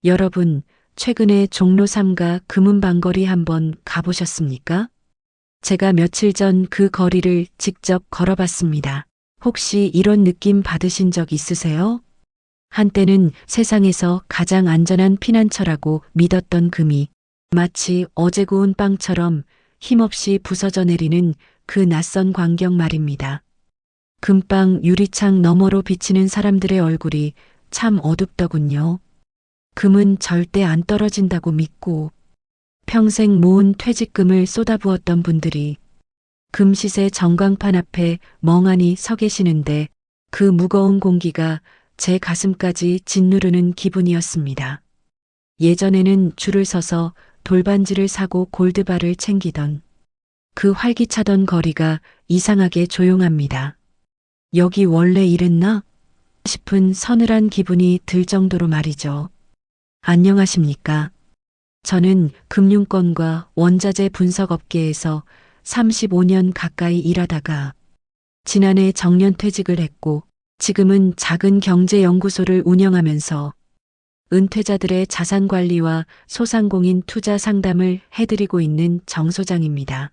여러분, 최근에 종로 3가 금은방거리 한번 가보셨습니까? 제가 며칠 전 그 거리를 직접 걸어봤습니다. 혹시 이런 느낌 받으신 적 있으세요? 한때는 세상에서 가장 안전한 피난처라고 믿었던 금이 마치 어제 구운 빵처럼 힘없이 부서져 내리는 그 낯선 광경 말입니다. 금방 유리창 너머로 비치는 사람들의 얼굴이 참 어둡더군요. 금은 절대 안 떨어진다고 믿고 평생 모은 퇴직금을 쏟아부었던 분들이 금시세 전광판 앞에 멍하니 서 계시는데 그 무거운 공기가 제 가슴까지 짓누르는 기분이었습니다. 예전에는 줄을 서서 돌반지를 사고 골드바를 챙기던 그 활기차던 거리가 이상하게 조용합니다. 여기 원래 이랬나? 싶은 서늘한 기분이 들 정도로 말이죠. 안녕하십니까? 저는 금융권과 원자재 분석 업계에서 35년 가까이 일하다가 지난해 정년퇴직을 했고 지금은 작은 경제연구소를 운영하면서 은퇴자들의 자산관리와 소상공인 투자 상담을 해드리고 있는 정 소장입니다.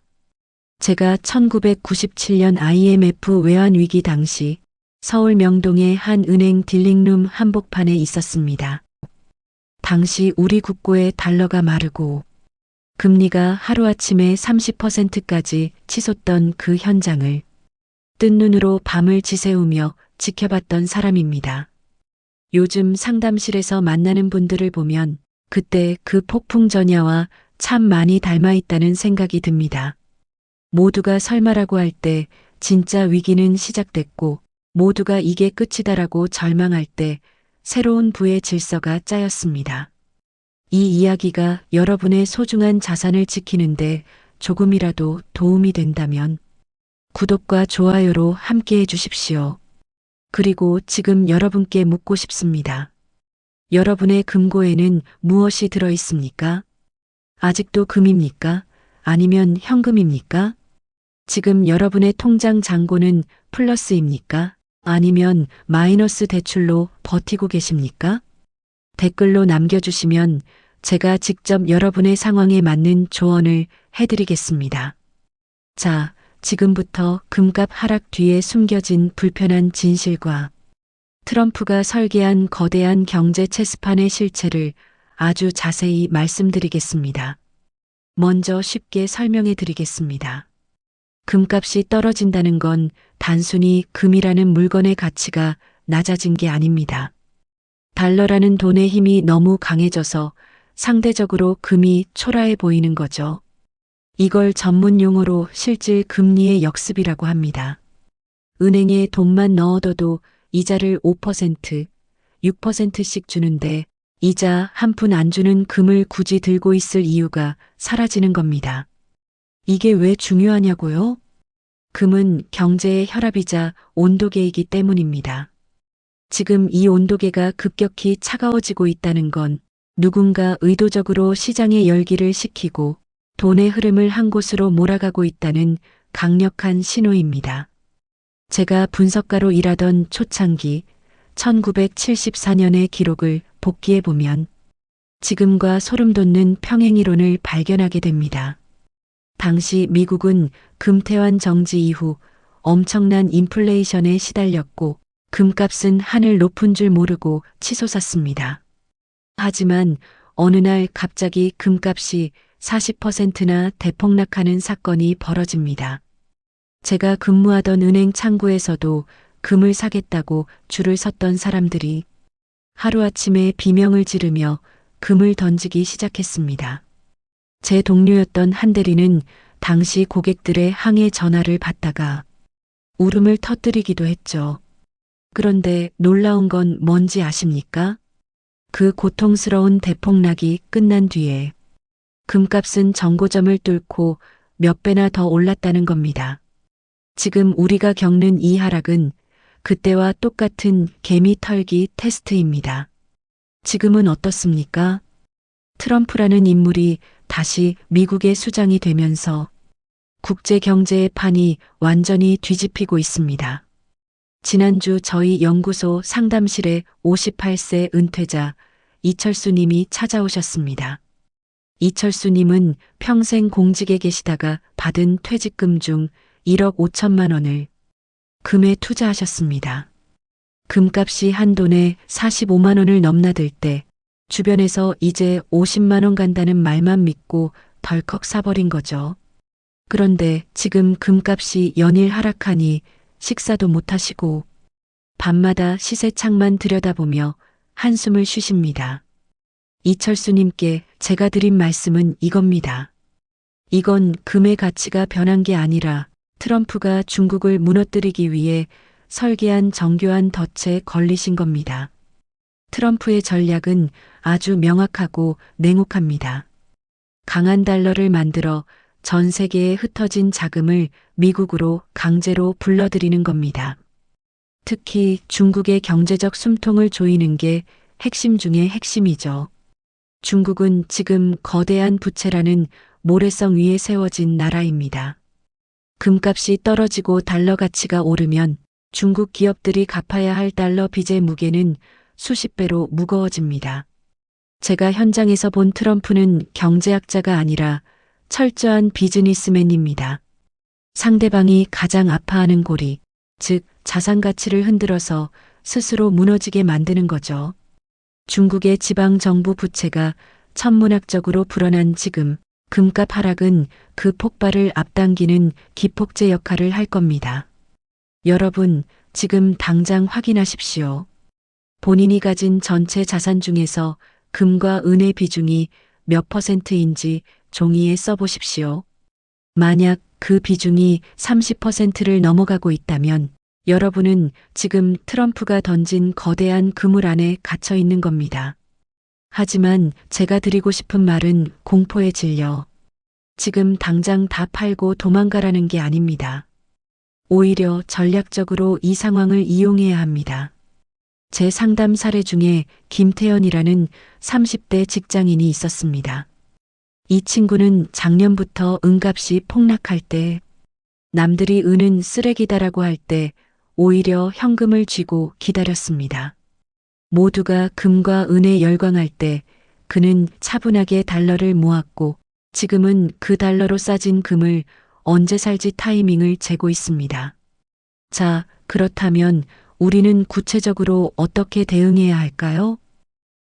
제가 1997년 IMF 외환위기 당시 서울 명동의 한 은행 딜링룸 한복판에 있었습니다. 당시 우리 국고의 달러가 마르고 금리가 하루아침에 30%까지 치솟던 그 현장을 뜬 눈으로 밤을 지새우며 지켜봤던 사람입니다. 요즘 상담실에서 만나는 분들을 보면 그때 그 폭풍 전야와 참 많이 닮아 있다는 생각이 듭니다. 모두가 설마라고 할 때 진짜 위기는 시작됐고 모두가 이게 끝이다라고 절망할 때 새로운 부의 질서가 짜였습니다. 이 이야기가 여러분의 소중한 자산을 지키는데 조금이라도 도움이 된다면 구독과 좋아요로 함께해 주십시오. 그리고 지금 여러분께 묻고 싶습니다. 여러분의 금고에는 무엇이 들어 있습니까? 아직도 금입니까? 아니면 현금입니까? 지금 여러분의 통장 잔고는 플러스입니까? 아니면 마이너스 대출로 버티고 계십니까? 댓글로 남겨주시면 제가 직접 여러분의 상황에 맞는 조언을 해드리겠습니다. 자, 지금부터 금값 하락 뒤에 숨겨진 불편한 진실과 트럼프가 설계한 거대한 경제 체스판의 실체를 아주 자세히 말씀드리겠습니다. 먼저 쉽게 설명해 드리겠습니다. 금값이 떨어진다는 건 단순히 금이라는 물건의 가치가 낮아진 게 아닙니다. 달러라는 돈의 힘이 너무 강해져서 상대적으로 금이 초라해 보이는 거죠. 이걸 전문 용어로 실질 금리의 역습이라고 합니다. 은행에 돈만 넣어둬도 이자를 5%, 6%씩 주는데 이자 한 푼 안 주는 금을 굳이 들고 있을 이유가 사라지는 겁니다. 이게 왜 중요하냐고요? 금은 경제의 혈압이자 온도계이기 때문입니다. 지금 이 온도계가 급격히 차가워지고 있다는 건 누군가 의도적으로 시장의 열기를 식히고 돈의 흐름을 한 곳으로 몰아가고 있다는 강력한 신호입니다. 제가 분석가로 일하던 초창기 1974년의 기록을 복기해 보면 지금과 소름 돋는 평행이론을 발견하게 됩니다. 당시 미국은 금태환 정지 이후 엄청난 인플레이션에 시달렸고 금값은 하늘 높은 줄 모르고 치솟았습니다. 하지만 어느 날 갑자기 금값이 40%나 대폭락하는 사건이 벌어집니다. 제가 근무하던 은행 창구에서도 금을 사겠다고 줄을 섰던 사람들이 하루아침에 비명을 지르며 금을 던지기 시작했습니다. 제 동료였던 한 대리는 당시 고객들의 항해 전화를 받다가 울음을 터뜨리기도 했죠. 그런데 놀라운 건 뭔지 아십니까? 그 고통스러운 대폭락이 끝난 뒤에 금값은 정고점을 뚫고 몇 배나 더 올랐다는 겁니다. 지금 우리가 겪는 이 하락은 그때와 똑같은 개미 털기 테스트입니다. 지금은 어떻습니까? 트럼프라는 인물이 다시 미국의 수장이 되면서 국제 경제의 판이 완전히 뒤집히고 있습니다. 지난주 저희 연구소 상담실에 58세 은퇴자 이철수님이 찾아오셨습니다. 이철수님은 평생 공직에 계시다가 받은 퇴직금 중 1억 5천만 원을 금에 투자하셨습니다. 금값이 한 돈에 45만 원을 넘나들 때 주변에서 이제 50만 원 간다는 말만 믿고 덜컥 사버린 거죠. 그런데 지금 금값이 연일 하락하니 식사도 못하시고 밤마다 시세창만 들여다보며 한숨을 쉬십니다. 이철수님께 제가 드린 말씀은 이겁니다. 이건 금의 가치가 변한 게 아니라 트럼프가 중국을 무너뜨리기 위해 설계한 정교한 덫에 걸리신 겁니다. 트럼프의 전략은 아주 명확하고 냉혹합니다. 강한 달러를 만들어 전 세계에 흩어진 자금을 미국으로 강제로 불러들이는 겁니다. 특히 중국의 경제적 숨통을 조이는 게 핵심 중의 핵심이죠. 중국은 지금 거대한 부채라는 모래성 위에 세워진 나라입니다. 금값이 떨어지고 달러 가치가 오르면 중국 기업들이 갚아야 할 달러 빚의 무게는 수십 배로 무거워집니다. 제가 현장에서 본 트럼프는 경제학자가 아니라 철저한 비즈니스맨입니다. 상대방이 가장 아파하는 고리, 즉 자산 가치를 흔들어서 스스로 무너지게 만드는 거죠. 중국의 지방 정부 부채가 천문학적으로 불어난 지금 금값 하락은 그 폭발을 앞당기는 기폭제 역할을 할 겁니다. 여러분, 지금 당장 확인하십시오. 본인이 가진 전체 자산 중에서 금과 은의 비중이 몇 %인지 종이에 써보십시오. 만약 그 비중이 30%를 넘어가고 있다면 여러분은 지금 트럼프가 던진 거대한 그물 안에 갇혀 있는 겁니다. 하지만 제가 드리고 싶은 말은 공포에 질려 지금 당장 다 팔고 도망가라는 게 아닙니다. 오히려 전략적으로 이 상황을 이용해야 합니다. 제 상담 사례 중에 김태연이라는 30대 직장인이 있었습니다. 이 친구는 작년부터 은값이 폭락할 때 남들이 은은 쓰레기다라고 할 때 오히려 현금을 쥐고 기다렸습니다. 모두가 금과 은에 열광할 때 그는 차분하게 달러를 모았고 지금은 그 달러로 싸진 금을 언제 살지 타이밍을 재고 있습니다. 자, 그렇다면 우리는 구체적으로 어떻게 대응해야 할까요?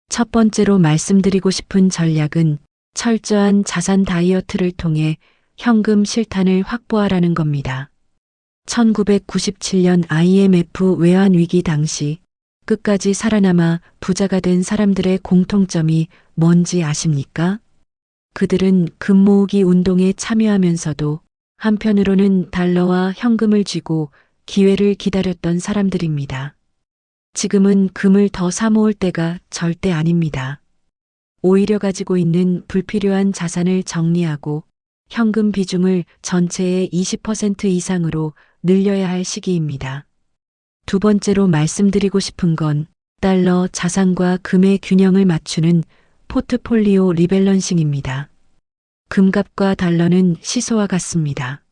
첫 번째로 말씀드리고 싶은 전략은 철저한 자산 다이어트를 통해 현금 실탄을 확보하라는 겁니다. 1997년 IMF 외환위기 당시 끝까지 살아남아 부자가 된 사람들의 공통점이 뭔지 아십니까? 그들은 금 모으기 운동에 참여하면서도 한편으로는 달러와 현금을 쥐고 기회를 기다렸던 사람들입니다. 지금은 금을 더 사모을 때가 절대 아닙니다. 오히려 가지고 있는 불필요한 자산을 정리하고 현금 비중을 전체의 20% 이상으로 늘려야 할 시기입니다. 두 번째로 말씀드리고 싶은 건 달러 자산과 금의 균형을 맞추는 포트폴리오 리밸런싱입니다. 금값과 달러는 시소와 같습니다.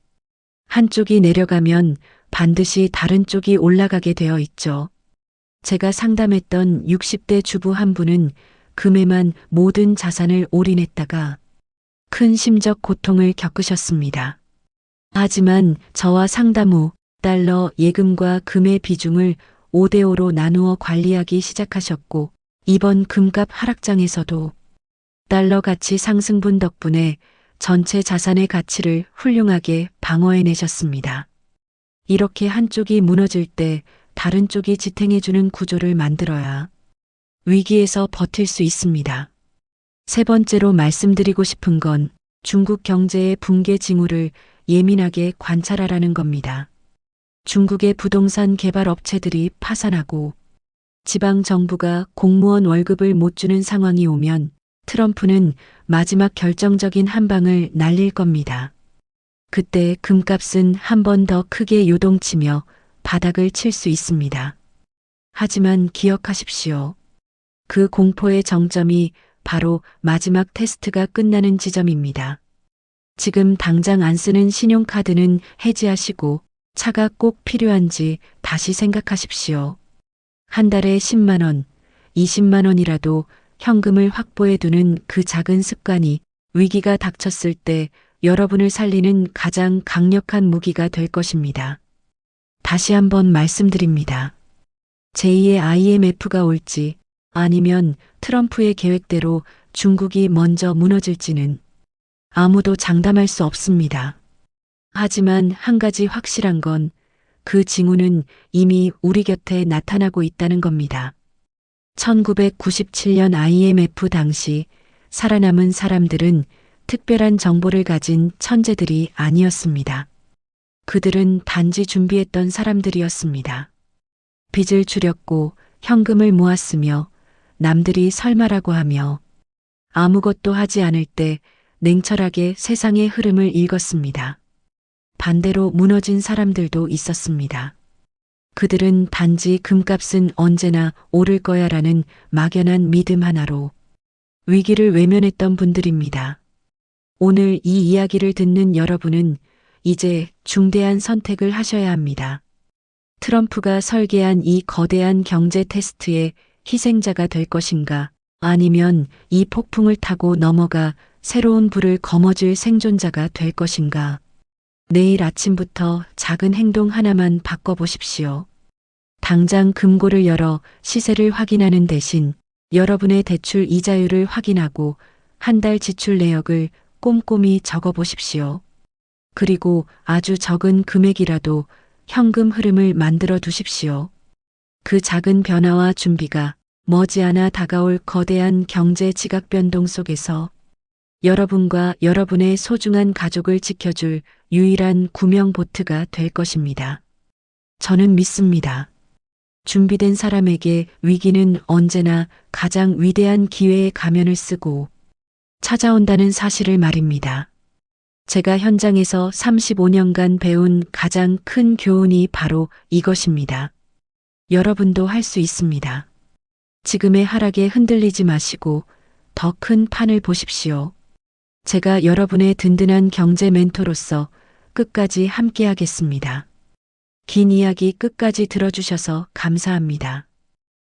한쪽이 내려가면 반드시 다른 쪽이 올라가게 되어 있죠. 제가 상담했던 60대 주부 한 분은 금에만 모든 자산을 올인했다가 큰 심적 고통을 겪으셨습니다. 하지만 저와 상담 후 달러 예금과 금의 비중을 5대5로 나누어 관리하기 시작하셨고 이번 금값 하락장에서도 달러 가치 상승분 덕분에 전체 자산의 가치를 훌륭하게 방어해내셨습니다. 이렇게 한쪽이 무너질 때 다른 쪽이 지탱해주는 구조를 만들어야 위기에서 버틸 수 있습니다. 세 번째로 말씀드리고 싶은 건 중국 경제의 붕괴 징후를 예민하게 관찰하라는 겁니다. 중국의 부동산 개발 업체들이 파산하고 지방 정부가 공무원 월급을 못 주는 상황이 오면 트럼프는 마지막 결정적인 한 방을 날릴 겁니다. 그때 금값은 한 번 더 크게 요동치며 바닥을 칠 수 있습니다. 하지만 기억하십시오. 그 공포의 정점이 바로 마지막 테스트가 끝나는 지점입니다. 지금 당장 안 쓰는 신용카드는 해지하시고 차가 꼭 필요한지 다시 생각하십시오. 한 달에 10만 원, 20만 원이라도 현금을 확보해 두는 그 작은 습관이 위기가 닥쳤을 때 여러분을 살리는 가장 강력한 무기가 될 것입니다. 다시 한번 말씀드립니다. 제2의 IMF가 올지 아니면 트럼프의 계획대로 중국이 먼저 무너질지는 아무도 장담할 수 없습니다. 하지만 한 가지 확실한 건 그 징후는 이미 우리 곁에 나타나고 있다는 겁니다. 1997년 IMF 당시 살아남은 사람들은 특별한 정보를 가진 천재들이 아니었습니다. 그들은 단지 준비했던 사람들이었습니다. 빚을 줄였고 현금을 모았으며 남들이 설마라고 하며 아무것도 하지 않을 때 냉철하게 세상의 흐름을 읽었습니다. 반대로 무너진 사람들도 있었습니다. 그들은 단지 금값은 언제나 오를 거야라는 막연한 믿음 하나로 위기를 외면했던 분들입니다. 오늘 이 이야기를 듣는 여러분은 이제 중대한 선택을 하셔야 합니다. 트럼프가 설계한 이 거대한 경제 테스트의 희생자가 될 것인가, 아니면 이 폭풍을 타고 넘어가 새로운 불을 거머쥘 생존자가 될 것인가. 내일 아침부터 작은 행동 하나만 바꿔보십시오. 당장 금고를 열어 시세를 확인하는 대신 여러분의 대출 이자율을 확인하고 한 달 지출 내역을 꼼꼼히 적어보십시오. 그리고 아주 적은 금액이라도 현금 흐름을 만들어 두십시오. 그 작은 변화와 준비가 머지않아 다가올 거대한 경제 지각 변동 속에서 여러분과 여러분의 소중한 가족을 지켜줄 유일한 구명 보트가 될 것입니다. 저는 믿습니다. 준비된 사람에게 위기는 언제나 가장 위대한 기회의 가면을 쓰고 찾아온다는 사실을 말입니다. 제가 현장에서 35년간 배운 가장 큰 교훈이 바로 이것입니다. 여러분도 할 수 있습니다. 지금의 하락에 흔들리지 마시고 더 큰 판을 보십시오. 제가 여러분의 든든한 경제 멘토로서 끝까지 함께하겠습니다. 긴 이야기 끝까지 들어주셔서 감사합니다.